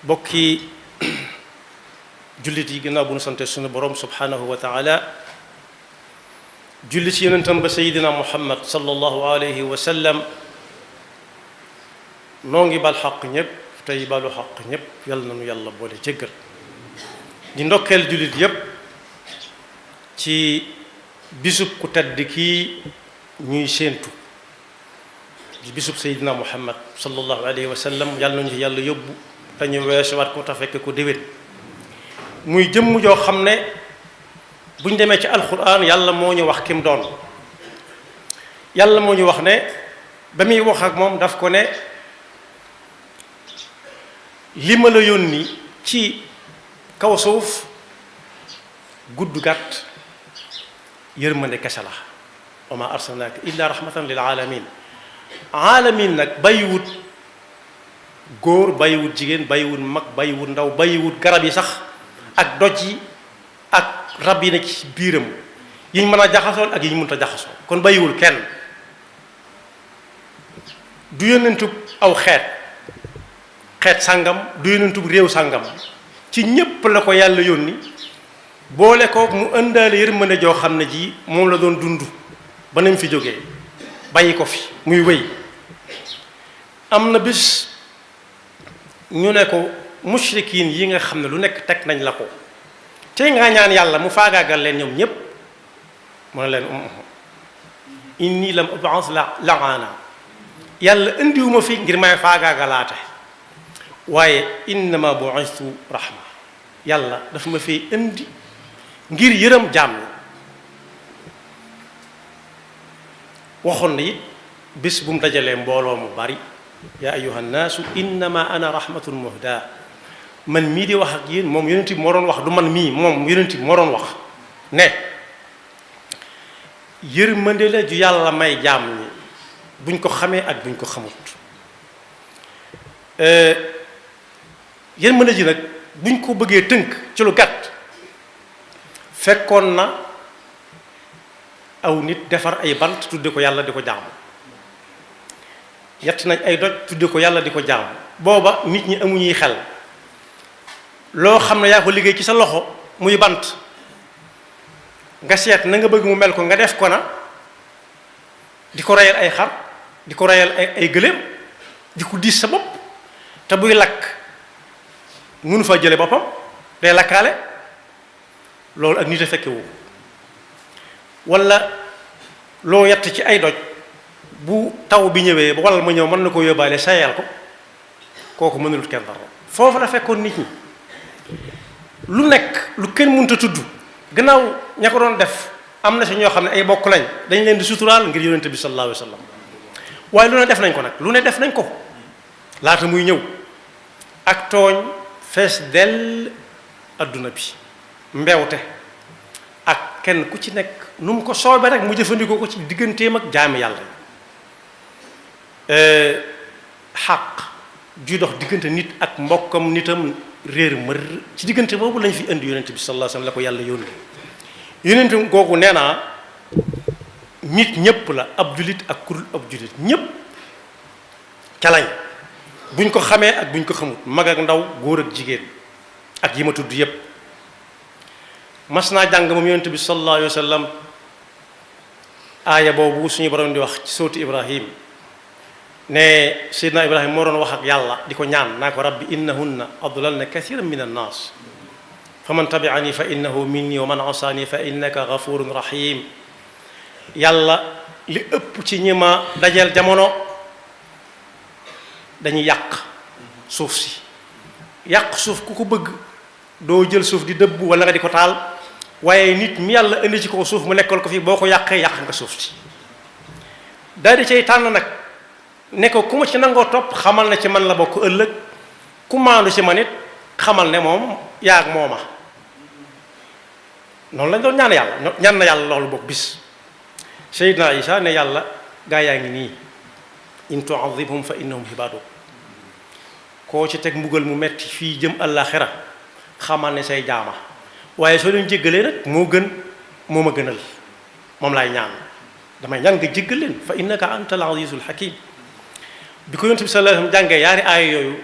bokki jullit yi ginnaaw bu nu sante sunu borom subhanahu wa taala julli ci yonentam ba sayidina muhammad sallallahu alayhi wa sallam noo ngi bal xaq ñépp tey balu xaq ñépp yàlla na nu yàlla boole jéggal di ndokkeel jullit yépp ci bisub ku tedd kii ñuy séentu di bisub sayidina muhammad sallallahu alayhi wa sallam yàlla nañu ci yàlla yóbbu te ñu weesuwaat ko te fekk ko déwén muy jëmm joo xam ne buñ demee ci alquran yàlla moo ñu wax kim doon yàlla moo ñu wax ne ba muy wax ak moom daf ko ne li ma la yónni ci kaw suuf gudd gàtt yërmande kese la wa ma arsalnaaka illa rahmatan lil alamin alamin nag bàyyiwut góor bàyyiwut jigéen bàyyiwut mag bàyyiwut ndaw bàyyiwut garab yi sax ak doj yi ak rab yi nekk ci biiram yi ñu mën a jaxasoon ak yi ñu mënut a jaxasoo kon bàyyiwul kenn du yónnentub aw xeet sàngam du yónnentub réew sàngam ci ñépp la ko yàlla yónni boole ko mu ëndaale yërmande joo xam ne ji moom la doon dund ba nañ fi jógee bàyyi ko fi muy wéy am na bis ñu ne ko mushrikiin yi nga xam ne lu nekk teg nañ la ko tey nga ñaan yàlla mu faagaagal leen ñoom ñépp mu ne leen inni lam ub'as la'ana yàlla indiwuma fi ngir may faagaagalaate waaye innama bu'istu rahma yàlla dafa ma fi indi ngir yërëm jaam ñi waxoon na it bis bu mu dajalee mbooloo mu bari yaa ayyuha nnaasu innama ana rahmatun muhda man mii di wax ak yéen moom yonent bi moo doon wax du man mii moom yonent bi moo doon wax ne yërmande la ju yàlla may jaam ñi buñ ko xamee ak buñ ko xamut yërmande ji nag buñ ko bëggee tënk ci lu gàtt fekkoon na aw nit defar ay bant tudde ko yàlla di ko jaamu yett nañ ay doj tudde ko yàlla di ko jaamu booba nit ñi amuñuy xel loo xam ne yaa ko liggéey ci sa loxo muy bant nga seet na nga bëgg mu mel ko nga def ko na di ko reyal ay xar di ko reyal ay gëléem di ko diis sa bopp te buy lakk mënu fa jële boppam day lakkaale loolu ak nit a fekke wu wala loo yett ci ay doj bu taw bi ñëwee ba wala ma ñëw mën na koo yóbbaale sayal ko kooku mënulut kenn dara foofu la fekkoon nit ñi lu nekk lu kenn mënut a tudd gannaaw ña ko doon def am na si ñoo xam ne ay bokk lañ dañ leen di suturaal ngir yonent bi sallallahu alayhi wa sallam waaye lu ne def nañ ko nag lu ne def nañ ko laata muy ñëw ak tooñ fees dell adduna bi mbewte ak kenn ku ci nekk nu mu ko soobee rek mu jëfandikoo ko ci digganteem ak jaami yàlla xaq juy dox diggante nit ak mbokkam nitam réer mër ci diggante boobu lañ fi indi yonent bi sallallahu alayhi wasallam la ko yàlla yónni yonent googu nee naa nit ñépp la ab julit ak kurul ab julit ñépp ca lañ buñ ko xamee ak buñ ko xamut mag ak ndaw góor ak jigéen ak yi ma tudd yépp mas naa jàng moom yonent bi sallallahu alayhi wasallam aaya boobu suñu borom di wax ci sóotu Ibrahim ne Seydina Ibrahima moo doon wax ak yàlla di ko ñaan naa ko rabbi innahunna adlalna kathiran min annaas fa man tabi'ani fa innahu minni wa man asaani fa innaka ghafurun rahim yàlla li ëpp ci ñi ma dajeel jamono dañuy yàq suuf si yàq suuf ku ko bëgg doo jël suuf di dëbb wala nga di ko taal waaye nit mi yàlla indi ci kaw suuf mu nekkal ko fi boo ko yàqee yàq nga suuf si daal di cay tànn nag ne ko ku ma ci nangoo topp xamal na ci man la bokk ëllëg ku maandu ci man it xamal ne moom yaa ak mooma noonu lañ doon ñaan yàlla ñaan na yàlla loolu bokk bis Seydina Isa ne yàlla gaa yaa ngi nii in tu'adhibhum fa innahum ibaaduk koo ci teg mbugal mu metti fii jëm àllaaxira xamal ne say jaama waaye soo leen jéggalee nag moo gën moo ma gënal moom laay ñaan damay ñaan nga jéggal leen fa innaka antal azizul hakim bi ko yonent bi sallallahu alayhi wasallam jàngee yaari aaya yooyu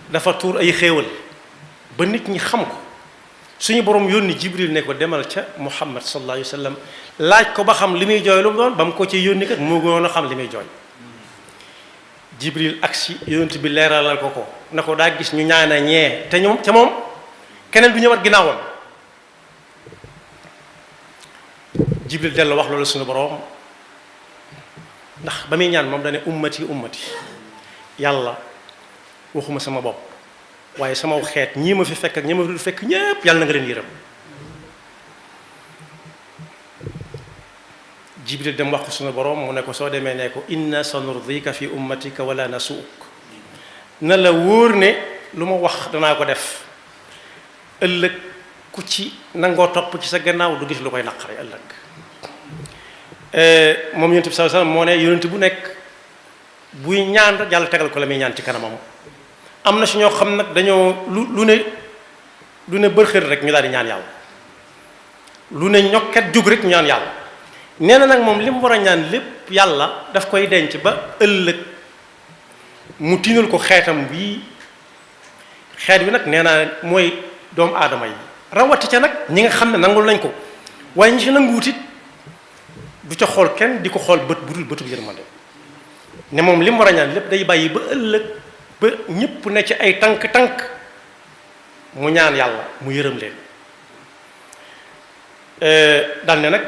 dafa tuur ay xéewal ba nit ñi xam ko suñu borom yónni Jibril ne ko demal ca Muhammad sallallahu alayhi wa sallam laaj ko ba xam li muy jooy lu mu doon ba mu ko ci yónni kat moo gënoon a xam li muy jooy. Jibril agsi yonent bi leeralal ko na ko daa gis ñu ñaana ñee te ñoom ca moom keneen du ñëwaat ginnaawam. Jibril dellu wax loolu suñu borom ndax ba muy ñaan moom dane ummati ummati yàlla waxuma sama bopp waaye sama xeet ñii ma fi fekk ak ñi ma fi fekk ñépp yàlla na nga leen yërëm. Jibril dem wax ko suñu borom mu ne ko soo demee ne ko inna sanurdika fi ummatika wala nasuuk na la wóor ne lu ma wax danaa ko def ëllëg ku ci nangoo topp ci sa gannaaw du gis lu koy naqari ëllëg. moom yonent bi sallallahu alayhi wasallam moo ne yonent bu nekk buy ñaan rek yàlla tegal ko la muy ñaan ci kanamam. am na si ñoo xam nag dañoo lu ne bërxër rek ñu daal di ñaan yàlla lu ne ñokket jóg rek ñu ñaan yàlla. nee na nag moom li mu war a ñaan lépp yàlla daf koy denc ba ëllëg mu tiinal ko xeetam bii xeet bi nag nee naa mooy doomu aadama yi rawati ca nag ñi nga xam ne nangul nañ ko waaye ñi si nanguwut it du ca xool kenn di ko xool bët bu dul bëtub yërmande ne moom li mu war a ñaan lépp day bàyyi ba ëllëg ba ñëpp ne ci ay tànk-tànk mu ñaan yàlla mu yërëm leen dal ne nag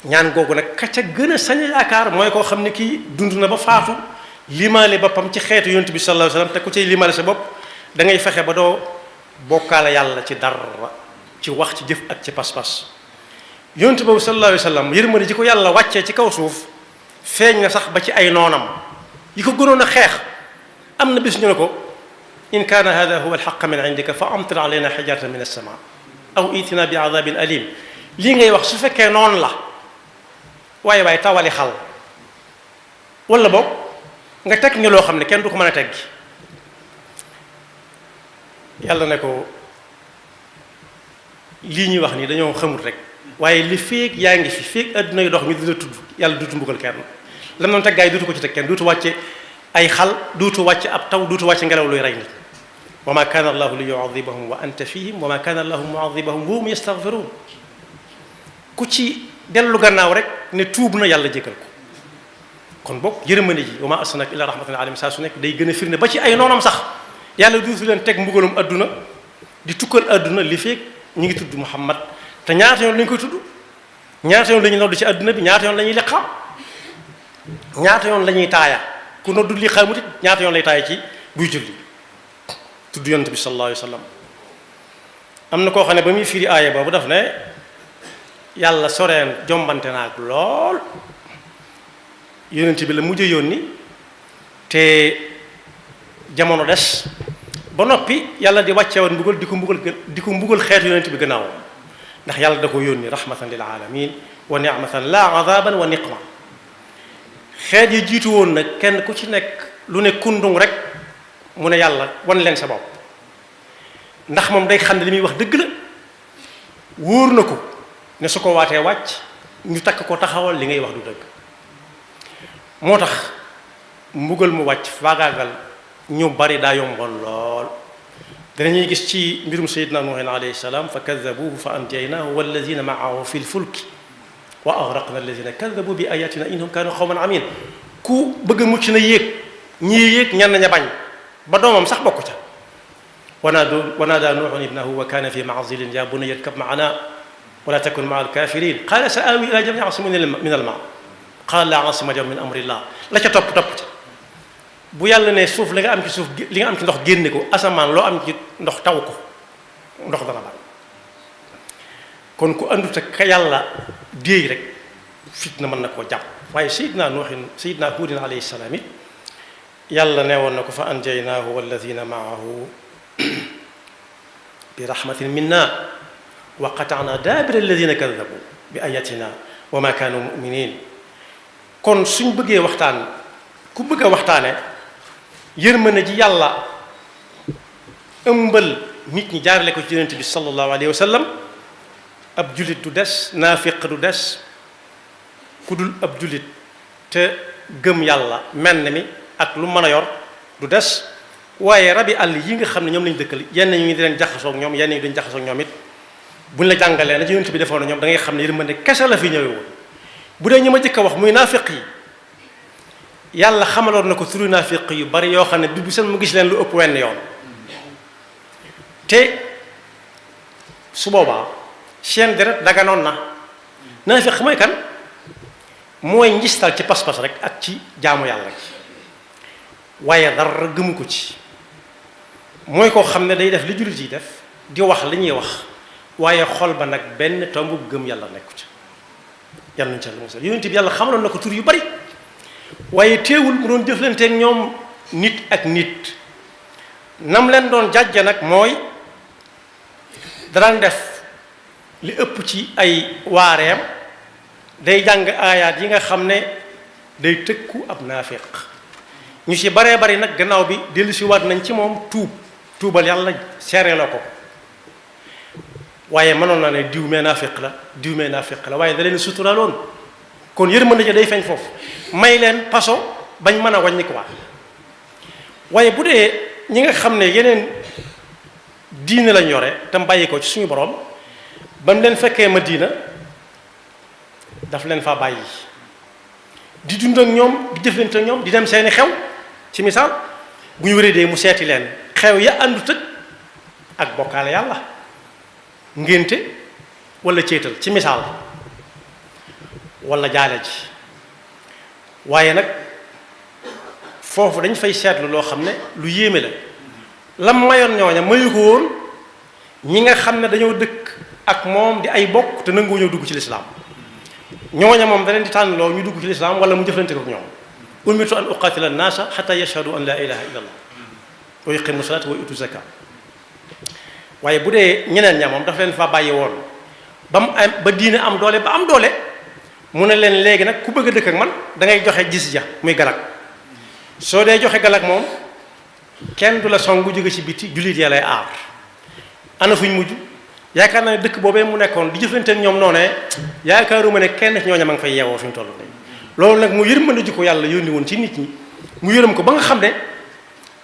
ñaan googu nag ka ca gën a sañ yaakaar mooy koo xam ne kii dund na ba faatu limaale boppam ci xeetu yonent bi sallallahu alayhi wasallam te ku cay limaale sa bopp da ngay fexe ba doo bokkaale yàlla ci dara ci wax ci jëf ak ci pas-pas. yonent boobu sallallahu alayhi wasallam yërmande ji ko yàlla wàccee ci kaw suuf feeñ na sax ba ci ay noonam yi ko gënoon a xeex am na bis ñu ne ko in kaana hada huwa alxaq min indika fa amtir alayna xijaratan min as-samaa aw itina bi adabin alim lii ngay wax su fekkee noonu la waaye tawali xal wala boog nga teg ñu loo xam ne kenn du ko mën a teggi yàlla ne ko lii ñuy wax nii dañoo xamul rek waaye li feeg yaa ngi fi feeg adduna yu dox ñu dina tudd yàlla duutu mbugal kenn lam noonu teg gaa yi duutu ko ci teg kenn duutu wàcce ay xal duutu wàcce ab taw duutu wàcce ngelaw luy rey nit wa ma kaana allahu li yu'adhibahum wa anta fihim wa ma kaana allahu mu'adhibahum wa hum yastaghfirun ku ci dellu gannaaw rek ne tuub na yàlla jégal ko kon bokk yërmande ji wa ma arsalnaaka illa rahmatan lil alamin saa su nekk day gën a firnde ba ci ay noonam sax yàlla duutu leen teg mbugalum adduna di tukkal adduna li feeg ñu ngi tudd Muhammad te ñaata yoon lañu koy tudd ñaata yoon la ñuy nodd ci adduna bi ñaata yoon la ñuy liqaam ñaata yoon la ñuy taaya ku noddu liqaamut it ñaata yoon lay taaya ci buy julli tudd yonent bi sallallahu alayhi wa sallam am na koo xam ne ba muy firi aaya boobu daf ne yàlla soreen jombante naag lool yonent bi la mujj yónni te jamono des ba noppi yàlla di wàcce woon mbugal di ko mbugal xeetu yonent bi gannaaw ndax yàlla da ko yónni rahmatan lil alamin wa ni'matan la azaban wa niqma xeet yi jiitu woon nag kenn ku ci nekk lu ne kundung rek mu ne yàlla wan leen sa bopp ndax moom day xam ne li muy wax dëgg la wóor na ko ne su ko waatee wàcc ñu takk ko taxawal li ngay wax du dëgg moo tax mbugal mu wàcc faagaagal ñu bari daa yomboon lool danañuy gis ci mbirum sayyidina Nuuhin alayhi salaam fa kaddabuuhu fa anjaynaahu wallazina ma'ahu fi lfulki wa aghraqna allazina kaddabu bi ayatina innahum kaanu qawman amiin ku bëgg a mucc na yéeg ñii yéeg ñenn ña bañ ba doomam sax bokku ca wa naadaa Nuuhun ibnahu wa kaana fi ma'zilin yaa bunayya irkab ma'anaa wa laa takun ma'a al-kaafiriin qaala sa'aawi ilaa jabalin ya'simunii mina al-maa' qaala laa 'aasima al-yawma min amrillah la ca topp ca bu yàlla ne suuf li nga am ci suuf li nga am ci ndox génne ko asamaan loo am ci ndox taw ko ndox dana bari kon ku andut ak ka yàlla déey rek fitna mën na koo jàpp waaye sayyidina Huudin alayhi salaam it yàlla ne woon na ko fa anjaynaahu walladina maahu bi rahmatin minna wa qata'na daabira alladina kadabu bi ayatina wa ma kaanu muminin kon suñ bëggee waxtaan ku bëgg a waxtaane yërmande ji yàlla ëmbal nit ñi jaarale ko ci yonent bi sallallahu alayhi wa sallam ab jullit du des naafiq du des ku dul ab jullit te gëm yàlla mel mi ak lu mën a yor du des waaye rabi àll yi nga xam ne ñoom lañ dëkkal yenn ñu ngi di leen jaxasoog ñoom yenn ñi duñ jaxasoog ñoom it buñ la jàngalee na ci yonent bi defoon na ñoom da ngay xam ne yërmande kese la fi ñëwee woon bu dee ñu ma jëkk a wax muy naafiq yi yàlla xamaloon na ko turu naafiq yu bari yoo xam ne bi bu seen mu gis leen lu ëpp wenn yoon te su boobaa seen deret daganoon na naafiq mooy kan mooy njistal ci pas-pas rek ak ci jaamu yàlla ci waaye dara gëmu ko ci mooy koo xam ne day def li jullit yi def di wax li ñuy wax waaye xol ba nag benn tomb gëm yàlla nekku ci yàlla nañu ci yàlla musal yonent bi yàlla xamaloon na ko tur yu bari waaye teewul mu doon jëflanteeg ñoom nit ak nit nam leen doon jàjja nag mooy daan def li ëpp ci ay waareem day jàng aayaat yi nga xam ne day tëkku ab naafiq ñu ci baree bari nag gannaaw bi dellusi waat nañ ci moom tuubal yàlla seere la ko waaye mënoon na ne diw mee naafiq la waaye da leen suturaloon kon yërmande ja day feeñ foofu may leen paso bañ mën a wàññi ko waaye bu dee ñi nga xam ne yeneen diine lañ yore tam bàyyi ko ci suñu borom ba mu leen fekkee Madina daf leen fa bàyyi di dund ak ñoom di jëflante ak ñoom di dem seeni xew ci misaal bu ñu wéradee mu seeti leen xew ya àndu tëg ak bokkaale yàlla ngénte wala céetal ci misaal wala jaale ji waaye nag foofu dañ fay seetlu loo xam ne lu yéeme la lam mayoon ñooña mayu ko woon ñi nga xam ne dañoo dëkk ak moom di ay bokk te nangoo ñoo dugg ci lislaam ñooña moom da leen di tànn loo ñu dugg ci lislaam wala mu jëflante ko ak ñoom umirtu an uqatila an-naasa xata yashhadu an la ilaha illa allah wa yuqimu salata wa yutu zaka waaye bu dee ñeneen ña moom dafa leen fa bàyyi woon ba mu am ba diine am doole ba am doole mu ne leen léegi nag ku bëgg a dëkk ak man da ngay joxe jizya muy galak soo dee joxe galak moom kenn du la song bu jóge ci biti jullit ya lay aar ana fuñ mujj yaakaar naa ne dëkk boobee mu nekkoon di jëflante ak ñoom noonee yaakaaruma ne kenn ci ñooña ma nga fay yeewoo fi ñu toll nii loolu nag mu yërmande ji ko yàlla yónni woon ci nit ñi mu yërëm ko ba nga xam ne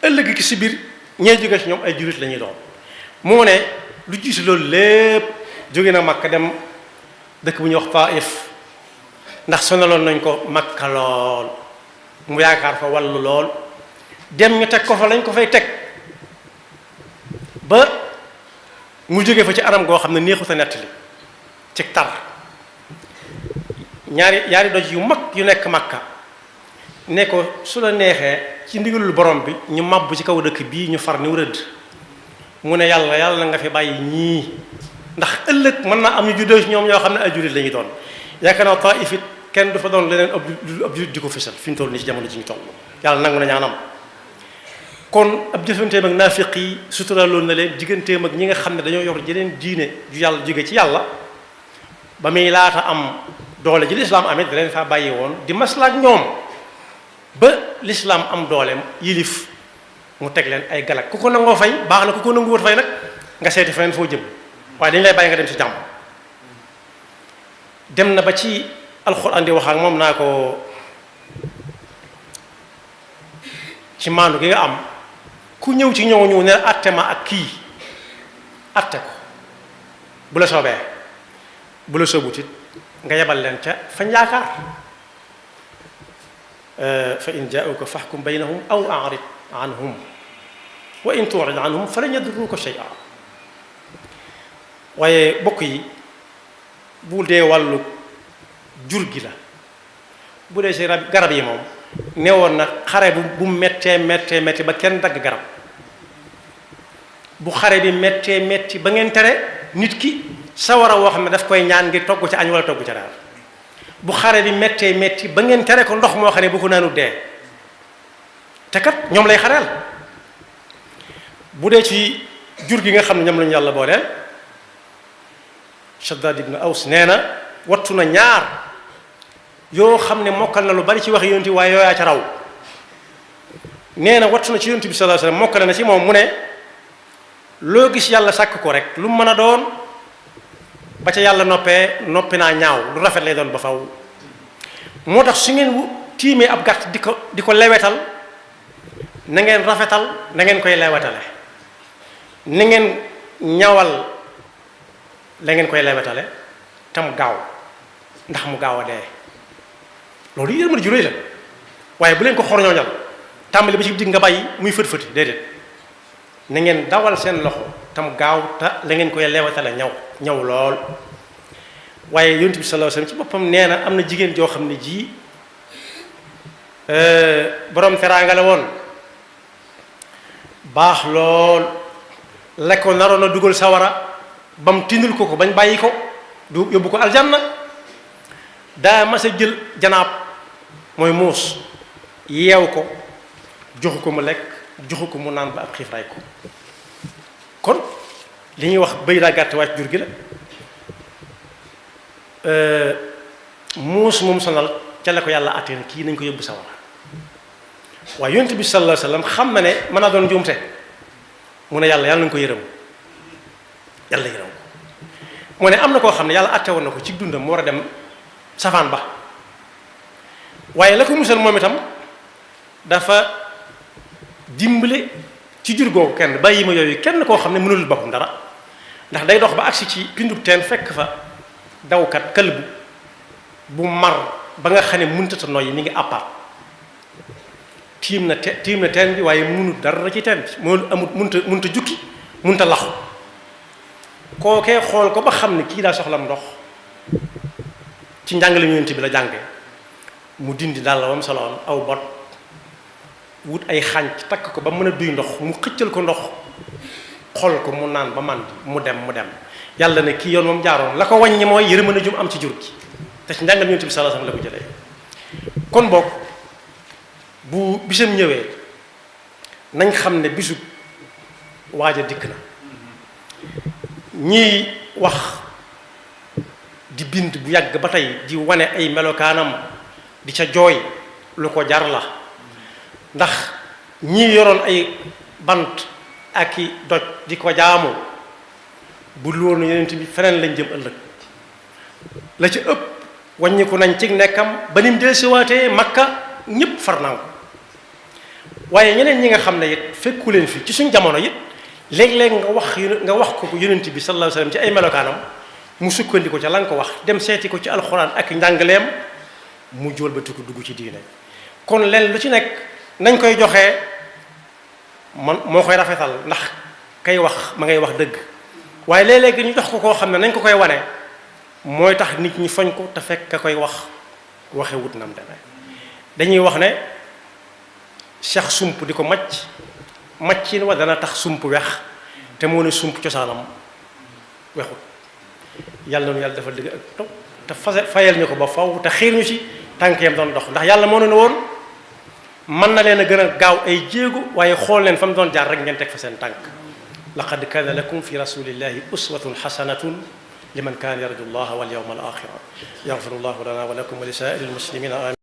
ëllëg ki si biir ñee jóge ci ñoom ay jullit la ñuy doon moo ne lu jiitu loolu lépp jóge na Makka dem dëkk bu ñuy wax Taif ndax sonaloon nañ ko Makka lool mu yaakaar fa wàllu lool dem ñu teg ko fa lañ ko fay teg ba mu jóge fa ci anam goo xam ne neexut a nettali ci tar ñaari doj yu mag yu nekk Makka ne ko su la neexee ci ndigalul borom bi ñu màbb ci kaw dëkk bii ñu far ni rëdd mu ne yàlla na nga fi bàyyi ñii ndax ëllëg mën naa am ñu juddoo ci ñoom ñoo xam ne ay jullit la ñuy doon yaakaar naa Taif it kenn du fa doon leneen ab jullit di ko fësal fi ñu toll nii ci jamono ji ñu toll yàlla nangu na ñaanam kon ab jëfanteem ak naafiq yi suturaloon na leen digganteem ak ñi nga xam ne dañoo yor jeneen diine ju yàlla jóge ci yàlla ba muy laata am doole ji lislaam amit da leen faa bàyyi woon di maslaak ñoom ba lislaam am dooleem yilif mu teg leen ay galak ku ko nangoo fay baax na ku ko nanguwut fay nag nga seeti feneen foo jëm waaye dañu lay bàyyi nga dem ci jàmm dem na ba ci alxuraan di wax ak moom naa ko ci maandu gi nga am ku ñëw ci ñooñu ne atte ma ak kii atte ko bu la soobee bu la soobut it nga yebal leen ca fañ yaakaar fa in jaa'uka fahkum baynahum aw a'rid anhum wa in tu'rid anhum falan yadurruka shay'a waaye bokk yi bu dee wàllu jur gi la bu dee si garab yi moom newoon na xare bu méttee métti ba kenn dagg garab bu xare bi méttee métti ba ngeen tere nit ki sawara woo xam ne daf koy ñaan ngir togg ca añ wala togg ca daal bu xare bi méttee métti ba ngeen tere ko ndox moo xam ne bu ko naanu dee te kat ñoom lay xareel bu dee ci jur gi nga xam ne ñoom lañu yàlla booleel Shaddad ibn Aws nee na wattu na ñaar yoo xam ne mokkal na lu bari ci wax yonent waaye yooyaa ca raw nee na wattu na ci yonent bi sallallahu alayhi wasallam mokkale na ci moom mu ne loo gis yàlla sàkk ko rek lu mu mën a doon ba ca yàlla noppi naa ñaaw lu rafet lay doon ba faw moo tax su ngeen tiimee ab gàtt di ko lewetal na ngeen rafetal na ngeen koy lewatale na ngeen ñawal la ngeen koy lewatale tam gaaw ndax mu gaaw a dee loolu yërmande ju rëy la waaye bu leen ko xorñooñal tàmbali ba ci digg nga bàyyi muy fët-fëti déedéet na ngeen dawal seen loxo tam gaaw te la ngeen koy lewatale ñaw lool. waaye yonent bi sallallahu alayhi wasallam ci boppam nee na am na jigéen joo xam ne ji borom teraanga la woon baax lool la ko naroon a dugal sawara ba mu tindul ko bañ bàyyi ko du yóbbu ko aljanna daa mas a jël janaab mooy muus yeew ko joxu ko mu lekk joxu ko mu naan ba ab xiif ray ko kon li ñuy wax bëy daa gàtt wàcc jur gi la muus moom sonal ca la ko yàlla àttee kii nañ ko yóbbu sawara waaye yonent bi sallallahu alayhi wasallam xam na ne mën naa doon njuumte mu ne yàlla nañ ko yërëm yàlla yërëm ko mu ne am na koo xam ne yàlla àtte woon na ko ci dundam mu war a dem safaan ba waaye la ko musal moom itam dafa dimbale ci jur googu kenn bàyyi ma yooyu kenn koo xam ne mënul boppam dara ndax day dox ba agsi ci pindub teen fekk fa dawkat këlbu bu mar ba nga xam ne mënutata noyyi mi ngi àppaat tiim na teen bi waaye mënut dara ci teen bi moo amut mënta jukki mënta laxu kookee xool ko ba xam ne kii daa soxlam ndox ci njàngale Yonent bi la jànge mu dindi daal la wam soloon aw bot wut ay xànc takk ko ba mën a duy ndox mu xëccal ko ndox xool ko mu naan ba màndi mu dem yàlla ne kii yoon moom jaaroon la ko wàññi mooy yërmande jum am ci jur gi te ci njàngal Yonent bi sallallahu alayhi wasallam la ko jëlee kon boog bu bisam ñëwee nañ xam ne bisu waaj a dikk na ñiy wax di bind bu yàgg ba tey di wane ay melokaanam di ca jooy lu ko jar la ndax ñi yoroon ay bant ak i doj di ko jaamu bu loolu Yonent bi feneen lañ jëm ëllëg la ci ëpp wàññiku nañ ci nekkam ba nim dellusiwaatee Makka ñëpp far naa ko waaye ñeneen ñi nga xam ne it fekku leen fi ci suñ jamono it léeg-léeg nga wax ko Yonent bi sallallahu alayhi wasallam ci ay melokaanam mu sukkandiku ca la nga ko wax dem seeti ko ci alxuraan ak njàngaleem mu jóol ba tukki dugg ci diine kon leen lu ci nekk nañ koy joxee man moo koy rafetal ndax kay wax ma ngay wax dëgg waaye léeg-léeg ñu jox ko koo xam ne nañ ko koy wane mooy tax nit ñi foñ ko te fekk ka koy wax waxe wut nam demee dañuy wax ne seex sump di ko maccin wa dana tax sump wex te moo ne sump cosaanam wexut yàlla noonu yàlla dafa dëgg ak topp te fayal ñu ko ba faw te xiir ñu ci tànkeem doon dox ndax yàlla moo ne woon mën na leen a gën a gaaw ay jéego waaye xool leen fa mu doon jaar rek ngeen teg fa seen tànk laqad kaana lakum fi rasulillahi uswatun hasanatun liman kaana yarju llaha wal yawma al axira yaxfiru llahu lana wa lakum wa li saa'iril muslimina amin